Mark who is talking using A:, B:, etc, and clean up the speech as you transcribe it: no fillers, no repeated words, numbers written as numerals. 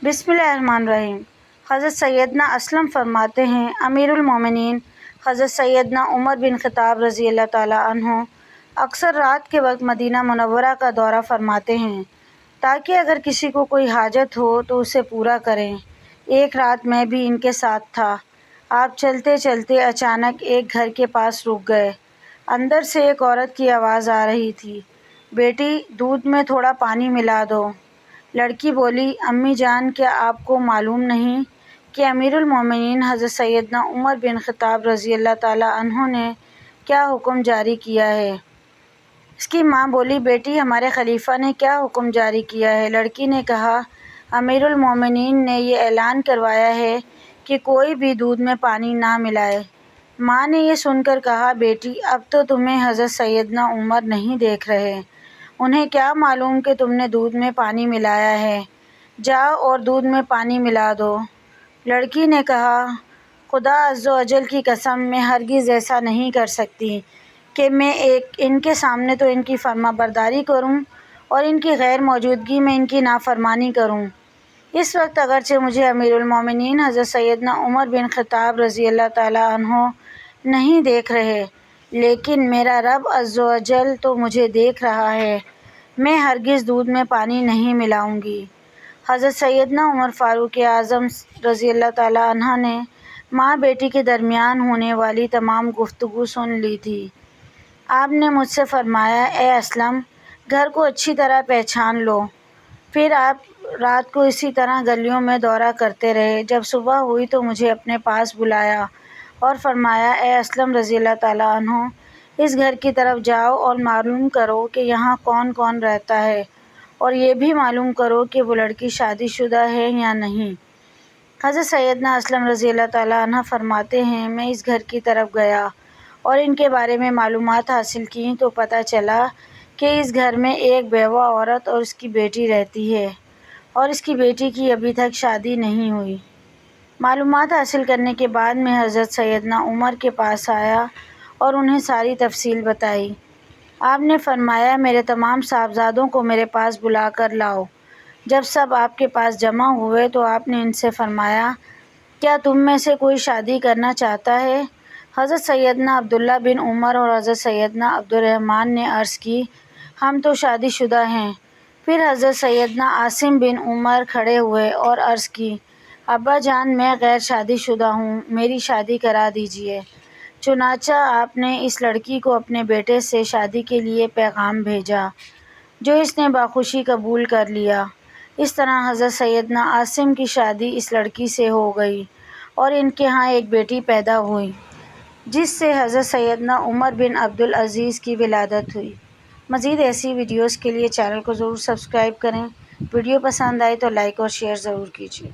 A: بسم اللہ الرحمن الرحیم۔ حضرت سیدنا اسلم فرماتے ہیں، امیر المومنین حضرت سیدنا عمر بن خطاب رضی اللہ تعالیٰ عنہ اکثر رات کے وقت مدینہ منورہ کا دورہ فرماتے ہیں تاکہ اگر کسی کو کوئی حاجت ہو تو اسے پورا کریں۔ ایک رات میں بھی ان کے ساتھ تھا۔ آپ چلتے چلتے اچانک ایک گھر کے پاس رک گئے۔ اندر سے ایک عورت کی آواز آ رہی تھی، بیٹی دودھ میں تھوڑا پانی ملا دو۔ لڑکی بولی، امی جان، کیا آپ کو معلوم نہیں کہ امیر المومنین حضرت سیدنا عمر بن خطاب رضی اللہ تعالیٰ عنہ نے کیا حکم جاری کیا ہے؟ اس کی ماں بولی، بیٹی ہمارے خلیفہ نے کیا حکم جاری کیا ہے؟ لڑکی نے کہا، امیر المومنین نے یہ اعلان کروایا ہے کہ کوئی بھی دودھ میں پانی نہ ملائے۔ ماں نے یہ سن کر کہا، بیٹی اب تو تمہیں حضرت سیدنا عمر نہیں دیکھ رہے، انہیں کیا معلوم کہ تم نے دودھ میں پانی ملایا ہے، جاؤ اور دودھ میں پانی ملا دو۔ لڑکی نے کہا، خدا عز و جل کی قسم، میں ہرگز ایسا نہیں کر سکتی کہ میں ان کے سامنے تو ان کی فرما برداری کروں اور ان کی غیر موجودگی میں ان کی نافرمانی کروں۔ اس وقت اگرچہ مجھے امیر المومنین حضرت سیدنا عمر بن خطاب رضی اللہ تعالیٰ عنہ نہیں دیکھ رہے، لیکن میرا رب عز و جل تو مجھے دیکھ رہا ہے، میں ہرگز دودھ میں پانی نہیں ملاؤں گی۔ حضرت سیدنا عمر فاروق اعظم رضی اللہ تعالیٰ عنہ نے ماں بیٹی کے درمیان ہونے والی تمام گفتگو سن لی تھی۔ آپ نے مجھ سے فرمایا، اے اسلم، گھر کو اچھی طرح پہچان لو۔ پھر آپ رات کو اسی طرح گلیوں میں دورہ کرتے رہے۔ جب صبح ہوئی تو مجھے اپنے پاس بلایا اور فرمایا، اے اسلم رضی اللہ تعالیٰ عنہ، اس گھر کی طرف جاؤ اور معلوم کرو کہ یہاں کون کون رہتا ہے، اور یہ بھی معلوم کرو کہ وہ لڑکی شادی شدہ ہے یا نہیں۔ حضرت سیدنا اسلم رضی اللہ تعالیٰ عنہ فرماتے ہیں، میں اس گھر کی طرف گیا اور ان کے بارے میں معلومات حاصل کیں تو پتہ چلا کہ اس گھر میں ایک بیوہ عورت اور اس کی بیٹی رہتی ہے، اور اس کی بیٹی کی ابھی تک شادی نہیں ہوئی۔ معلومات حاصل کرنے کے بعد میں حضرت سیدنا عمر کے پاس آیا اور انہیں ساری تفصیل بتائی۔ آپ نے فرمایا، میرے تمام صاحبزادوں کو میرے پاس بلا کر لاؤ۔ جب سب آپ کے پاس جمع ہوئے تو آپ نے ان سے فرمایا، کیا تم میں سے کوئی شادی کرنا چاہتا ہے؟ حضرت سیدنا عبداللہ بن عمر اور حضرت سیدنا عبد الرحمن نے عرض کی، ہم تو شادی شدہ ہیں۔ پھر حضرت سیدنا عاصم بن عمر کھڑے ہوئے اور عرض کی، ابا جان، میں غیر شادی شدہ ہوں، میری شادی کرا دیجیے۔ چنانچہ آپ نے اس لڑکی کو اپنے بیٹے سے شادی کے لیے پیغام بھیجا، جو اس نے بخوشی قبول کر لیا۔ اس طرح حضرت سیدنا عاصم کی شادی اس لڑکی سے ہو گئی اور ان کے ہاں ایک بیٹی پیدا ہوئی، جس سے حضرت سیدنا عمر بن عبدالعزیز کی ولادت ہوئی۔ مزید ایسی ویڈیوز کے لیے چینل کو ضرور سبسکرائب کریں۔ ویڈیو پسند آئے تو لائک اور شیئر ضرور کیجیے۔